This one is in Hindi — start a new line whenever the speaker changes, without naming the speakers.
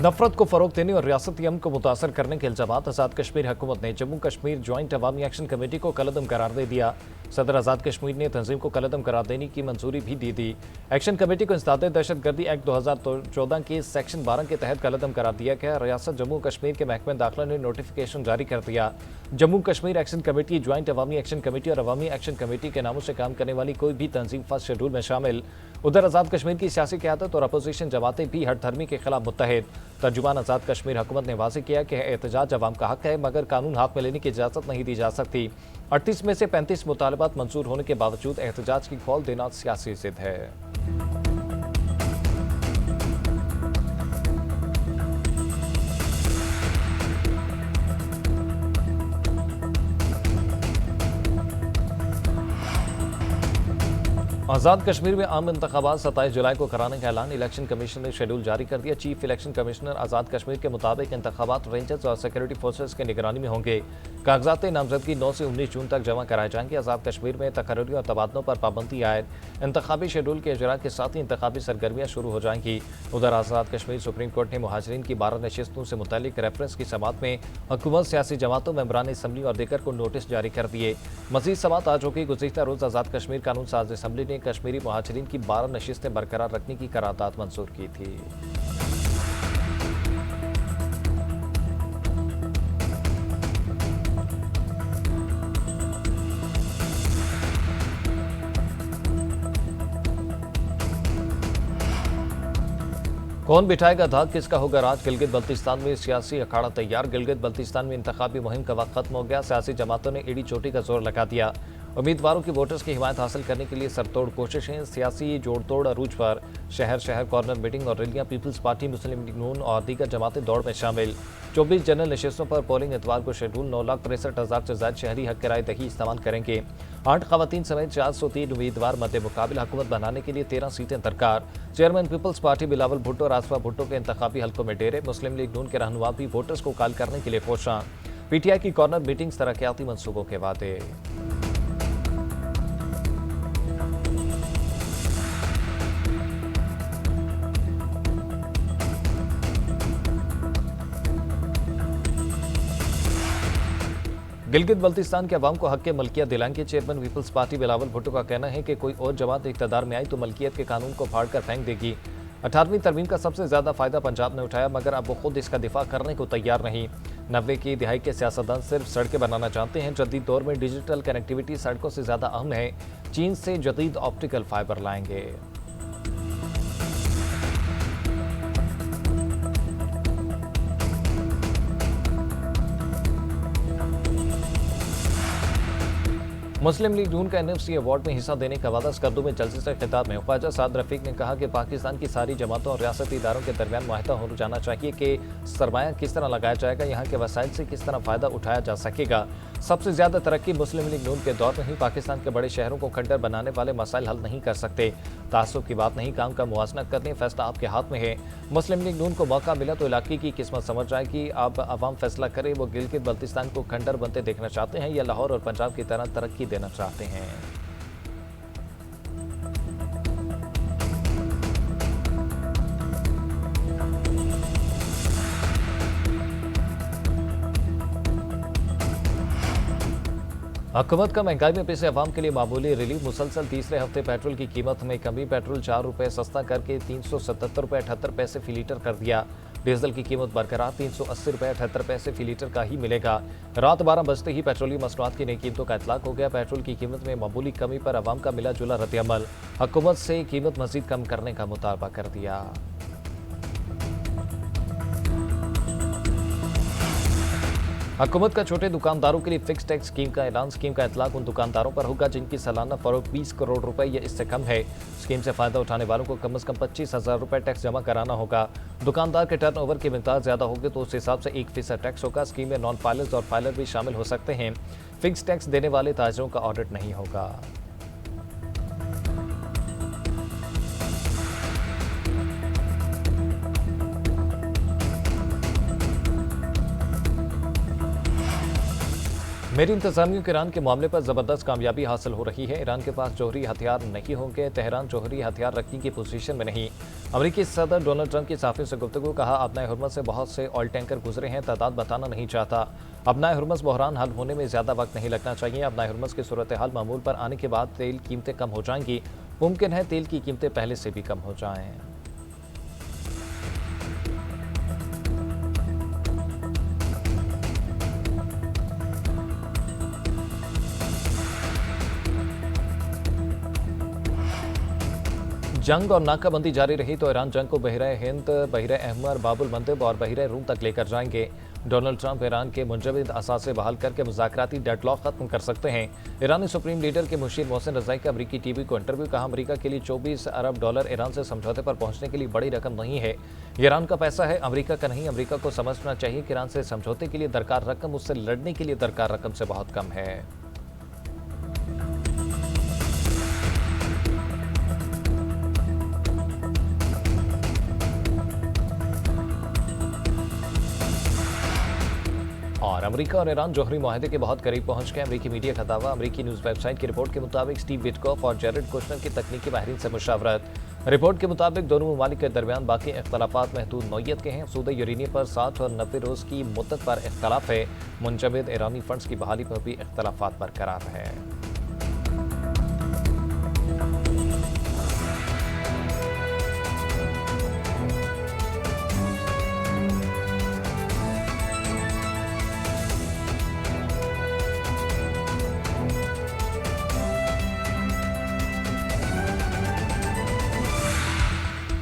नफरत को फरोग देने और रियासती अमन को मुतासर करने के इल्जामात आज़ाद कश्मीर हुकूमत ने Jammu Kashmir joint Awami action committee को कलअदम करार दे दिया। सदर आज़ाद कश्मीर ने तंजीम को कलअदम करार देने की मंजूरी भी दी थी। एक्शन कमेटी को इंसदाद दहशतगर्दी एक्ट 2014 के सेक्शन 12 के तहत कलअदम करार दिया गया। रियासत जम्मू कश्मीर के महकमे दाखिला ने नोटिफिकेशन जारी कर दिया। Jammu Kashmir action committee, joint Awami action committee और अवामी एक्शन कमेटी के नामों से काम करने वाली कोई भी तंजीम फर्स्ट शेड्यूल में शामिल। उधर आज़ाद कश्मीर की सियासी क़यादत और अपोजिशन जमातें भी हर धर्मी के खिलाफ मुत्तहिद। तर्जुमान आज़ाद कश्मीर हुकूमत ने वाज़ेह किया कि एहतजाज अवाम का हक है, मगर कानून हाथ में लेने की इजाज़त नहीं दी जा सकती। 38 में से 35 मुतालबात मंजूर होने के बावजूद एहतजाज की कॉल देना सियासी जिद है। आज़ाद कश्मीर में आम इंतखाबात 27 जुलाई को कराने का ऐलान। इलेक्शन कमीशन ने शेड्यूल जारी कर दिया। Chief election commissioner Azad Kashmir के मुताबिक इंतखाबात रेंजर्स और सिक्योरिटी फोर्सेस की निगरानी में होंगे। कागजात नामजदगी 9 से 19 जून तक जमा कराए जाएंगे। आज़ाद कश्मीर में तकर्रियों और तबादलों पर पाबंदी आयद। इंतखाबी शेड्यूल के इजरा के साथ ही इंतखाबी सरगर्मियाँ शुरू हो जाएंगी। उधर आज़ाद कश्मीर सुप्रीम कोर्ट ने मुहाजिरीन की 12 नशिस्तों से मुतल्लिक रेफरेंस की समात में हुकूमत, सियासी जमातों, मेंबरान असम्बली और दीगर को नोटिस जारी कर दिए। मजीद समात आज होगी। गुज़िश्ता रोज़ आज़ाद कश्मीर कानून साज असम्बली ने कश्मीरी मुहाजिरीन की 12 नशिस्तें बरकरार रखने की करारदाद मंजूर की थी। कौन बिठाएगा धाक, किसका होगा राज? गिलगित बल्तिस्तान में सियासी अखाड़ा तैयार। गिलगित बल्तिस्तान में इंतखाबी मुहिम का वक्त खत्म हो गया। सियासी जमातों ने एड़ी चोटी का जोर लगा दिया। उम्मीदवारों की वोटर्स की हिमायत हासिल करने के लिए सरतोड़ कोशिशें। सियासी जोड़तोड़ अरूज पर। शहर शहर कॉर्नर मीटिंग और रैलियां। पीपल्स पार्टी, मुस्लिम लीग नून और दीगर जमातें दौड़ में शामिल। 24 जनरल नशिस्तों पर पोलिंग इतवार को शेड्यूल। 9,63,000 से ज्यादा शहरी हक किराए दही इस्तेमाल करेंगे। 8 खवातीन समेत 403 उम्मीदवार मद्दे मुकाबिल। हुकूमत बनाने के लिए 13 सीटें दरकार। Chairman Peoples Party Bilawal Bhutto और आसफा भुट्टो के इंतखाबी हल्कों में डेरे। मुस्लिम लीग नून के रहनुमा भी वोटर्स को काल करने के लिए कोशां। पीटीआई की कॉर्नर मीटिंग्स, तरक्याती मंसूबों के वादे। गिलगित बल्तिस्तान के अवाम को हक के मलकियत दिलाएंगे। Chairman Peoples Party Bilawal Bhutto का कहना है कि कोई और जमात इक़्तिदार में आई तो मलकियत के कानून को फाड़ कर फेंक देगी। 18वीं तरमीम का सबसे ज्यादा फायदा पंजाब ने उठाया, मगर अब वो खुद इसका दिफा करने को तैयार नहीं। 90 की दिहाई के सियासतदान सिर्फ सड़कें बनाना चाहते हैं। जदीद दौर में डिजिटल कनेक्टिविटी सड़कों से ज्यादा अहम है। चीन से जदीद ऑप्टिकल फाइबर लाएंगे। मुस्लिम लीग नून का NFC अवार्ड में हिस्सा देने का वादा। स्कर्दू में जलसे से खिताब में ख्वाजा साद रफीक ने कहा कि पाकिस्तान की सारी जमातों और रियासती इदारों के दरमियान मुआहदा हो जाना चाहिए कि सरमाया किस तरह लगाया जाएगा, यहाँ के वसाइल से किस तरह फ़ायदा उठाया जा सकेगा। सबसे ज़्यादा तरक्की मुस्लिम लीग नून के दौर में ही। पाकिस्तान के बड़े शहरों को खंडर बनाने वाले मसाइल हल नहीं कर सकते। तासुब की बात नहीं, काम का मुवाजना करने, फैसला आपके हाथ में है। मुस्लिम लीग नून को मौका मिला तो इलाके की किस्मत समझ जाएगी। अब अवाम फैसला करे वो गिलगित बल्तिस्तान को खंडर बनते देखना चाहते हैं या लाहौर और पंजाब की तरह तरक्की देना चाहते हैं। हुकूमत का महंगाई में पिसे अवाम के लिए मामूली रिलीफ। मुसलसल तीसरे हफ्ते पेट्रोल की कीमत में कमी। पेट्रोल 4 रुपये सस्ता करके 377 रुपये 78 पैसे फी लीटर कर दिया। डीजल की कीमत बरकरार 380 रुपये 78 पैसे फी लीटर का ही मिलेगा। रात 12 बजते ही पेट्रोलियम मसनूआत की नई कीमतों का इतलाक हो गया। पेट्रोल की कीमत में मामूली कमी पर अवाम का मिला जुला रद्दअमल। हुकूमत से कीमत मजीद कम करने का मुतालबा कर दिया। हुकूमत का छोटे दुकानदारों के लिए फिक्स टैक्स स्कीम का ऐलान। स्कीम का इतलाक उन दुकानदारों पर होगा जिनकी सालाना फरोख्त 20 करोड़ रुपए या इससे कम है। स्कीम से फायदा उठाने वालों को कम से कम 25,000 रुपए टैक्स जमा कराना होगा। दुकानदार के टर्नओवर की मिकदार ज्यादा होगी तो उस हिसाब से 1% टैक्स होगा। स्कीम में नॉन फाइलर्स और फाइलर भी शामिल हो सकते हैं। फिक्स टैक्स देने वाले ताजरों का ऑडिट नहीं होगा। मेरी इंतजामिया को ईरान के मामले पर जबरदस्त कामयाबी हासिल हो रही है। ईरान के पास जौहरी हथियार नहीं होंगे, तेहरान जौहरी हथियार रखने की पोजीशन में नहीं। अमेरिकी सदर डोनाल्ड ट्रंप की सहाफियों से गुफ्तगू, कहा अपनाए हुर्मस से बहुत से ऑयल टैंकर गुजरे हैं, तादाद बताना नहीं चाहता। अपनाए हुर्मस बहरान हल होने में ज्यादा वक्त नहीं लगना चाहिए। अपनाए हुर्मस की सूरत हाल मामूल पर आने के बाद तेल कीमतें कम हो जाएंगी। मुमकिन है तेल की कीमतें पहले से भी कम हो जाएं। जंग और नाकाबंदी जारी रही तो ईरान जंग को बहरा हिंद, बहरा अहमर, बाबुल मंदब और बहरा रूम तक लेकर जाएंगे। डोनाल्ड ट्रंप ईरान के मुंजमद असासे बहाल करके मुज़ाकराती डेडलॉक खत्म कर सकते हैं। ईरानी सुप्रीम लीडर के मुशीर मोहसिन रज़ाई का अमरीकी टीवी को इंटरव्यू, कहा अमरीका के लिए 24 अरब डॉलर ईरान से समझौते पर पहुंचने के लिए बड़ी रकम नहीं है। ईरान का पैसा है, अमरीका का नहीं। अमरीका को समझना चाहिए कि ईरान से समझौते के लिए दरकार रकम उससे लड़ने के लिए दरकार रकम से बहुत कम है। और अमेरिका और ईरान जौहरी मुआहदे के बहुत करीब पहुंच गए। अमेरिकी मीडिया का दावा। अमेरिकी न्यूज वेबसाइट की रिपोर्ट के मुताबिक स्टीव विटकॉफ और जेरेड कुशनर की तकनीकी माहिरीन से मुशावरत। रिपोर्ट के मुताबिक दोनों ममालिक के दरमियान बाकी इख्तलाफात महदूद नौयत के हैं। सूद यूरेनियम पर 60 और 90 रोज की मुद्दत पर इख्तलाफ है। मुंजमद ईरानी फंड्स की बहाली पर भी इख्तलाफात बरकरार है।